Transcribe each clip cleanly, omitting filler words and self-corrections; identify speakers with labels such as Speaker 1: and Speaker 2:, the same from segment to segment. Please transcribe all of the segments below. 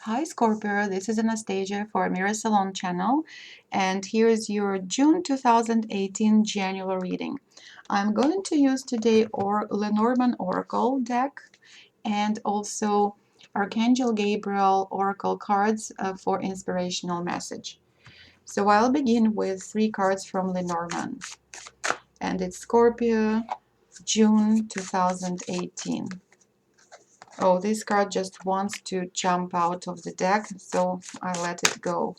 Speaker 1: Hi Scorpio, this is Anastasia for Amira Salon channel, and here is your June 2018 January reading. I'm going to use today Lenormand Oracle deck and also Archangel Gabriel Oracle cards for inspirational message. So I'll begin with 3 cards from Lenormand, and it's Scorpio, June 2018. Oh, this card just wants to jump out of the deck, so I let it go.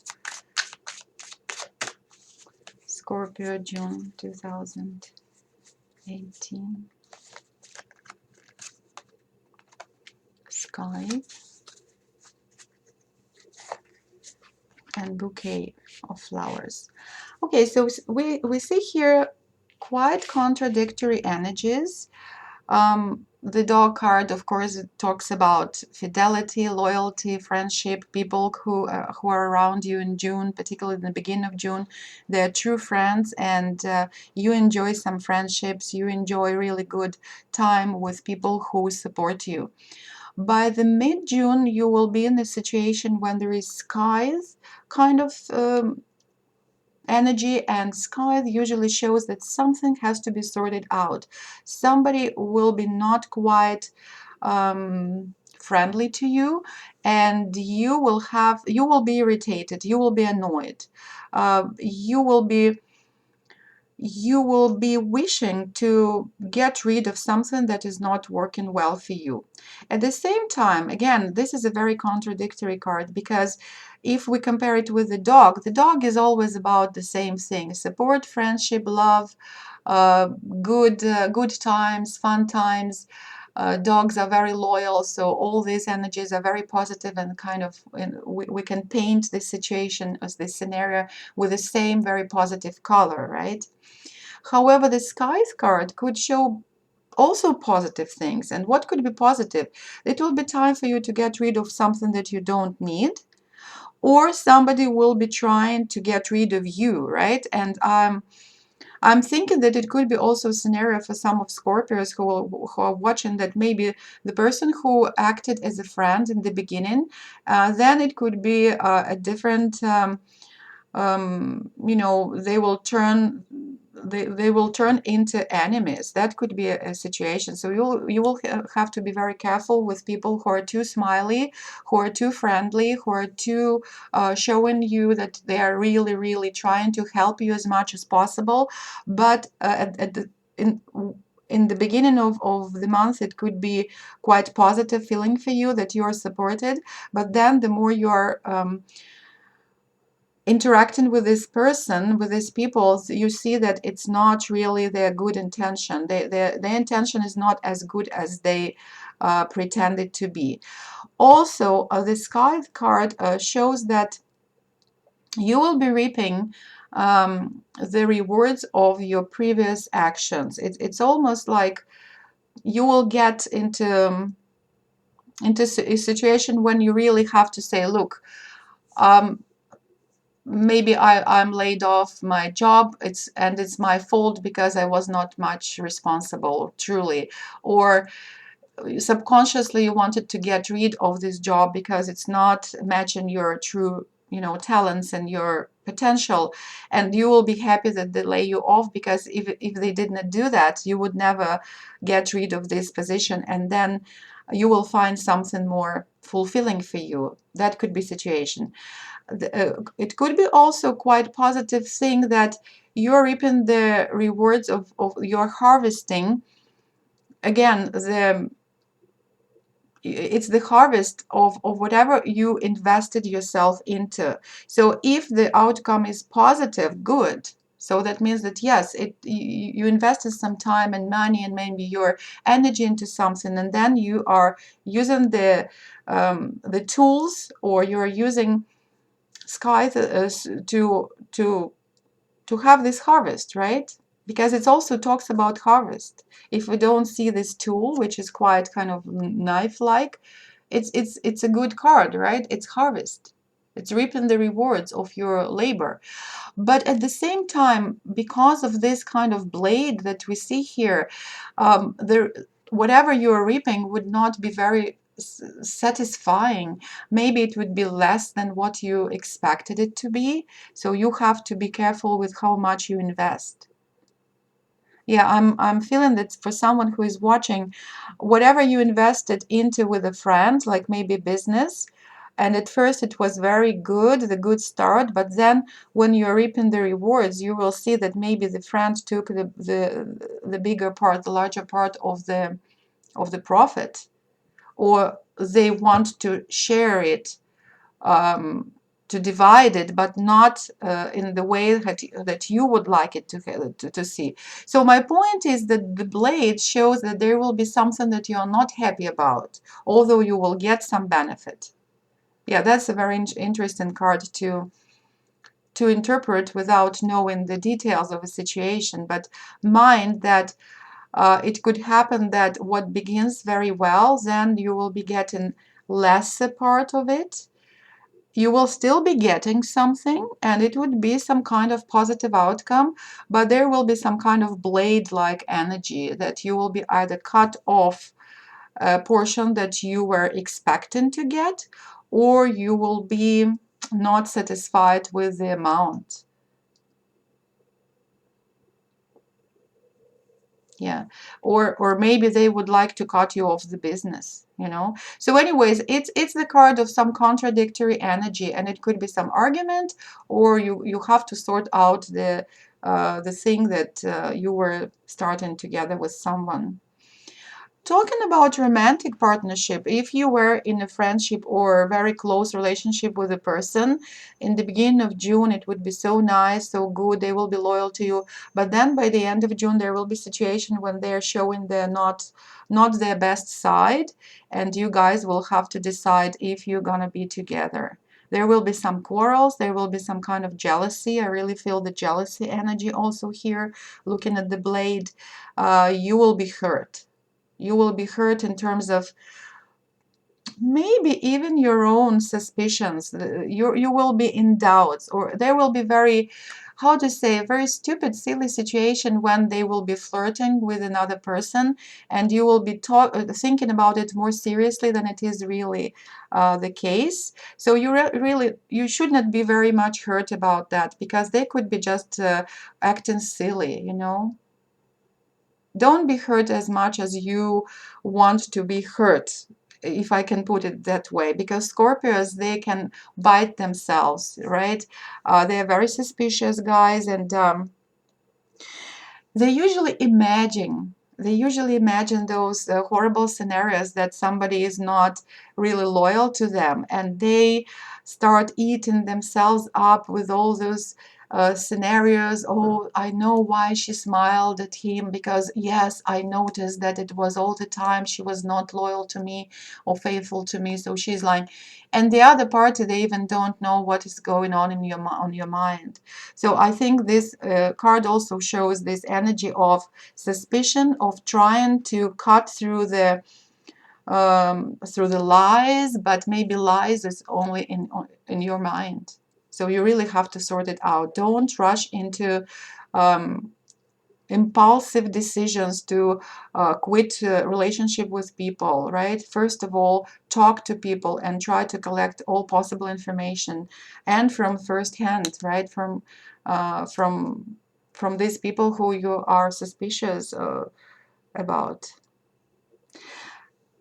Speaker 1: Scorpio, June 2018. Scythe and bouquet of flowers. Okay, so we see here quite contradictory energies. The dog card, of course, talks about fidelity, loyalty, friendship, people who are around you in June, particularly in the beginning of June. They're true friends, and you enjoy some friendships. You enjoy really good time with people who support you. By the mid-June, you will be in a situation when there is skies kind of energy, and sky usually shows that something has to be sorted out. Somebody will be not quite friendly to you, and you will be irritated, you will be annoyed, you will be wishing to get rid of something that is not working well for you. At the same time, again, this is a very contradictory card, because if we compare it with the dog is always about the same thing: support, friendship, love, good times, fun times. Dogs are very loyal, so all these energies are very positive, and kind of we can paint this situation as this scenario with the same very positive color, right? However, the skies card could show also positive things. And what could be positive? It will be time for you to get rid of something that you don't need, or somebody will be trying to get rid of you, right? And I'm thinking that it could be also a scenario for some of Scorpios who are watching, that maybe the person who acted as a friend in the beginning, then it could be a different, they will turn into enemies. That could be a situation. So you will have to be very careful with people who are too smiley, who are too friendly, who are too showing you that they are really trying to help you as much as possible. But in the beginning of the month, it could be quite positive feeling for you that you are supported. But then the more you are interacting with this person, with these people, you see that it's not really their good intention. Their intention is not as good as they pretended to be. Also, the sky card shows that you will be reaping the rewards of your previous actions. It's almost like you will get into a situation when you really have to say, look, maybe I'm laid off my job, it's my fault because I was not much responsible, truly. Or subconsciously you wanted to get rid of this job because it's not matching your true, talents and your potential, and you will be happy that they lay you off, because if they did not do that, you would never get rid of this position, and then you will find something more fulfilling for you. That could be situation. It could be also quite positive thing that you're reaping the rewards of your harvesting. Again, it's the harvest of whatever you invested yourself into. So if the outcome is positive, good. So that means that yes, you invested some time and money and maybe your energy into something, and then you are using the tools, or you're using sky to have this harvest, right? Because it also talks about harvest. If we don't see this tool, which is quite kind of knife-like, it's a good card, right? It's harvest. It's reaping the rewards of your labor. But at the same time, because of this kind of blade that we see here, whatever you are reaping would not be very satisfying. Maybe it would be less than what you expected it to be. So you have to be careful with how much you invest. Yeah, I'm feeling that for someone who is watching, whatever you invested into with a friend, like maybe business, and at first it was very good, the good start, but then when you're reaping the rewards, you will see that maybe the friend took the bigger part, the larger part of the profit, or they want to share it, um, to divide it, but not in the way that you would like it to see. So my point is that the blade shows that there will be something that you are not happy about, although you will get some benefit. Yeah, that's a very interesting card to interpret without knowing the details of a situation, but mind that it could happen that what begins very well, then you will be getting less a part of it. You will still be getting something, and it would be some kind of positive outcome, but there will be some kind of blade-like energy that you will be either cut off a portion that you were expecting to get, or you will be not satisfied with the amount. Yeah, or maybe they would like to cut you off the business, you know. So anyways, it's the card of some contradictory energy, and it could be some argument, or you have to sort out the thing that you were starting together with someone. Talking about romantic partnership, if you were in a friendship or very close relationship with a person, in the beginning of June, it would be so nice, so good, they will be loyal to you. But then by the end of June, there will be situation when they're showing they're not their best side, and you guys will have to decide if you're gonna be together. There will be some quarrels, there will be some kind of jealousy. I really feel the jealousy energy also here, looking at the blade. You will be hurt. You will be hurt in terms of maybe even your own suspicions. You will be in doubts, or there will be very, how to say, a very stupid, silly situation when they will be flirting with another person, and you will be thinking about it more seriously than it is really the case. So really you should not be very much hurt about that, because they could be just acting silly, you know. Don't be hurt as much as you want to be hurt, if I can put it that way, because Scorpios, they can bite themselves, right? They're very suspicious guys, and they usually imagine those horrible scenarios that somebody is not really loyal to them, and they start eating themselves up with all those scenarios. Oh, I know why she smiled at him, because yes, I noticed that it was all the time she was not loyal to me or faithful to me, so she's lying. And the other party, they even don't know what is going on in your mind. So I think this card also shows this energy of suspicion, of trying to cut through the lies, but maybe lies is only in your mind. So you really have to sort it out. Don't rush into um, impulsive decisions to quit relationship with people, right? First of all, talk to people and try to collect all possible information, and from first hand, right? Uh, from from these people who you are suspicious about.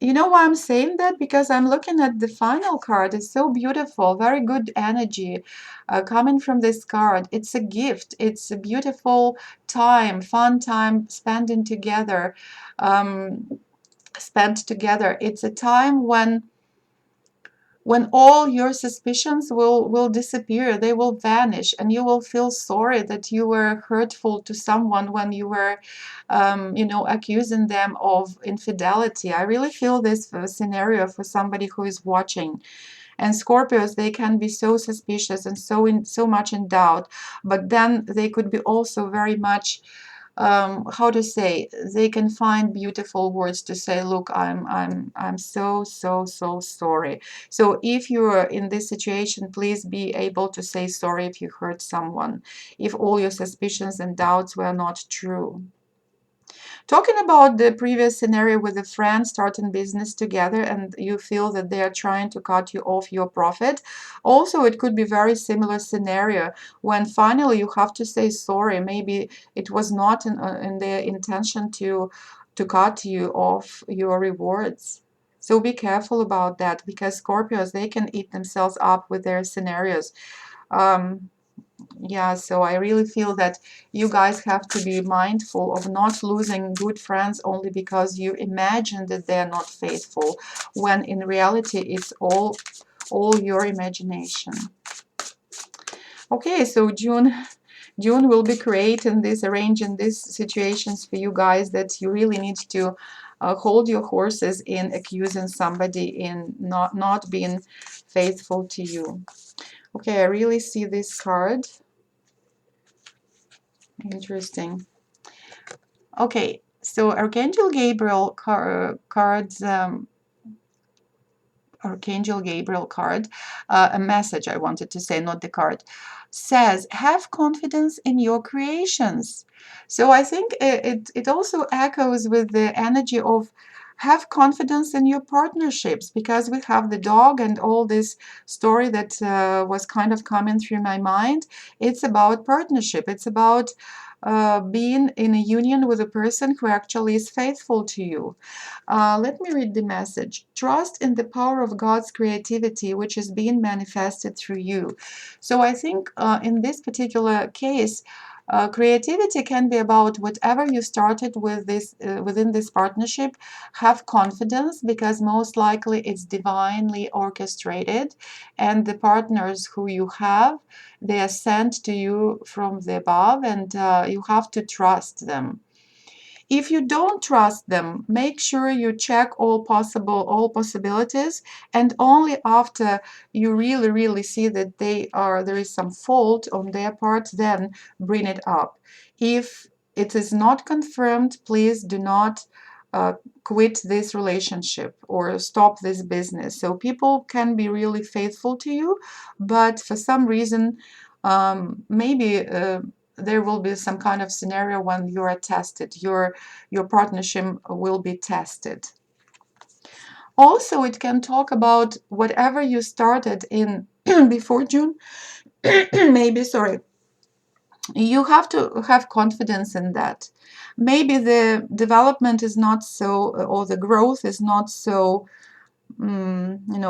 Speaker 1: You know why I'm saying that? Because I'm looking at the final card. It's so beautiful, very good energy coming from this card. It's a gift. It's a beautiful time, fun time spending together, um, spent together. It's a time when all your suspicions will disappear, they will vanish, and you will feel sorry that you were hurtful to someone when you were accusing them of infidelity. I really feel this scenario for somebody who is watching. And Scorpios, they can be so suspicious and so much in doubt, but then they could be also very much, how to say, they can find beautiful words to say, look, I'm so sorry. So if you are in this situation, please be able to say sorry if you hurt someone, if all your suspicions and doubts were not true. Talking about the previous scenario with a friend starting business together and you feel that they are trying to cut you off your profit, also it could be very similar scenario when finally you have to say sorry. Maybe it was not in their intention to cut you off your rewards. So be careful about that, because Scorpios, they can eat themselves up with their scenarios. Um, yeah, so I really feel that you guys have to be mindful of not losing good friends only because you imagine that they're not faithful, when in reality it's all your imagination. Okay, so June will be creating this, arranging these situations for you guys that you really need to hold your horses in accusing somebody in not being faithful to you. Okay, I really see this card. Interesting. Okay, so Archangel Gabriel cards, Archangel Gabriel card, a message I wanted to say, not the card, says, have confidence in your creations. So I think it also echoes with the energy of have confidence in your partnerships, because we have the dog and all this story that was kind of coming through my mind. It's about partnership. It's about being in a union with a person who actually is faithful to you. Let me read the message. Trust in the power of God's creativity, which is being manifested through you. So I think in this particular case, creativity can be about whatever you started with this within this partnership. Have confidence, because most likely it's divinely orchestrated, and the partners who you have, they are sent to you from the above, and you have to trust them. If you don't trust them, make sure you check all possibilities, and only after you really see that there is some fault on their part, then bring it up. If it is not confirmed, please do not uh, quit this relationship or stop this business. So people can be really faithful to you, but for some reason, maybe there will be some kind of scenario when you are tested. Your partnership will be tested. Also, it can talk about whatever you started in before June. Maybe, sorry, you have to have confidence in that. Maybe the development is not so, or the growth is not so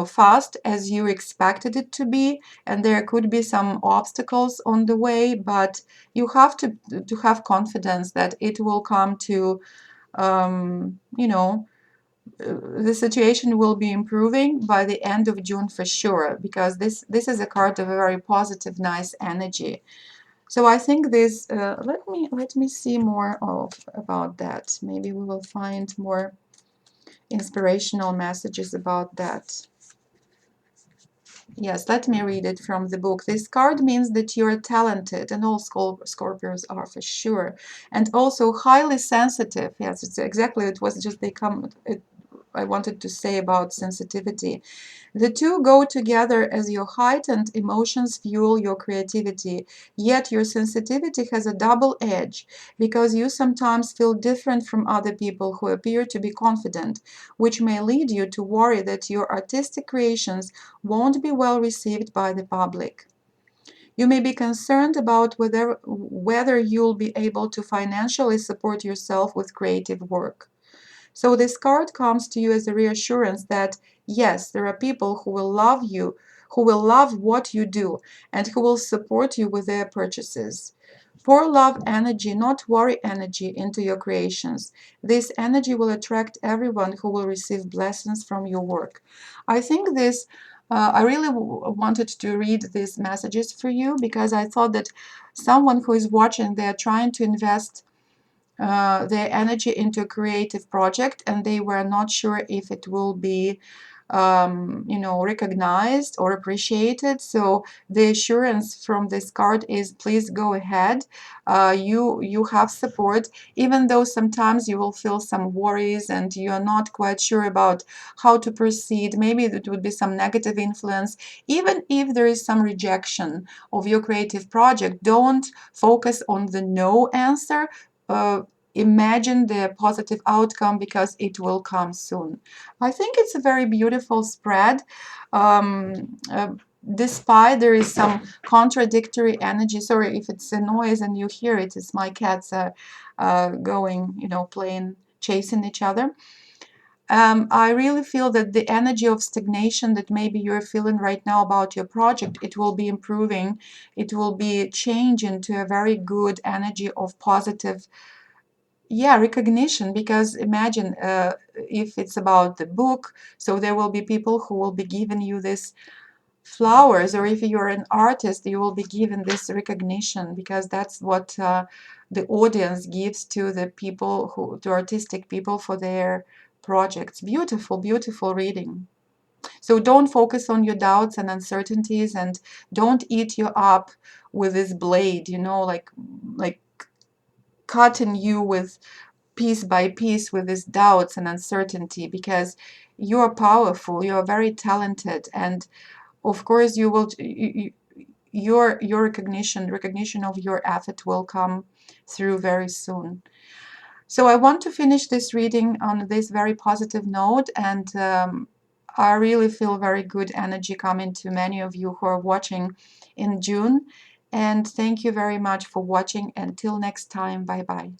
Speaker 1: fast as you expected it to be, and there could be some obstacles on the way, but you have to have confidence that it will come to um, you know the situation will be improving by the end of June for sure, because this is a card of a very positive, nice energy. So I think this let me see more of about that. Maybe we will find more inspirational messages about that. Yes, let me read it from the book. This card means that you're talented, and all Scorpios are for sure, and also highly sensitive. Yes, it's exactly, it was just I wanted to say about sensitivity. The two go together as your heightened emotions fuel your creativity, yet your sensitivity has a double edge, because you sometimes feel different from other people who appear to be confident, which may lead you to worry that your artistic creations won't be well received by the public. You may be concerned about whether you'll be able to financially support yourself with creative work. So this card comes to you as a reassurance that yes, there are people who will love you, who will love what you do, and who will support you with their purchases. Pour love energy, not worry energy, into your creations. This energy will attract everyone who will receive blessings from your work. I think this, I really wanted to read these messages for you, because I thought that someone who is watching, they are trying to invest their energy into a creative project, and they were not sure if it will be recognized or appreciated. So the assurance from this card is please go ahead. You have support, even though sometimes you will feel some worries and you are not quite sure about how to proceed. Maybe it would be some negative influence. Even if there is some rejection of your creative project, don't focus on the no answer. imagine the positive outcome because it will come soon. I think it's a very beautiful spread. Despite there is some contradictory energy. Sorry if it's a noise and you hear it. It's my cats going, playing, chasing each other. I really feel that the energy of stagnation that maybe you're feeling right now about your project, it will be improving. It will be changing to a very good energy of positive, yeah, recognition. Because imagine if it's about the book, so there will be people who will be giving you this flowers, or if you're an artist, you will be given this recognition, because that's what the audience gives to the people to artistic people for their projects. Beautiful, beautiful reading. So don't focus on your doubts and uncertainties, and don't eat you up with this blade, like cutting you with piece by piece with these doubts and uncertainty, because you are powerful, you are very talented, and of course you will your recognition of your effort will come through very soon. So I want to finish this reading on this very positive note, and I really feel very good energy coming to many of you who are watching in June. And thank you very much for watching. Until next time, bye bye.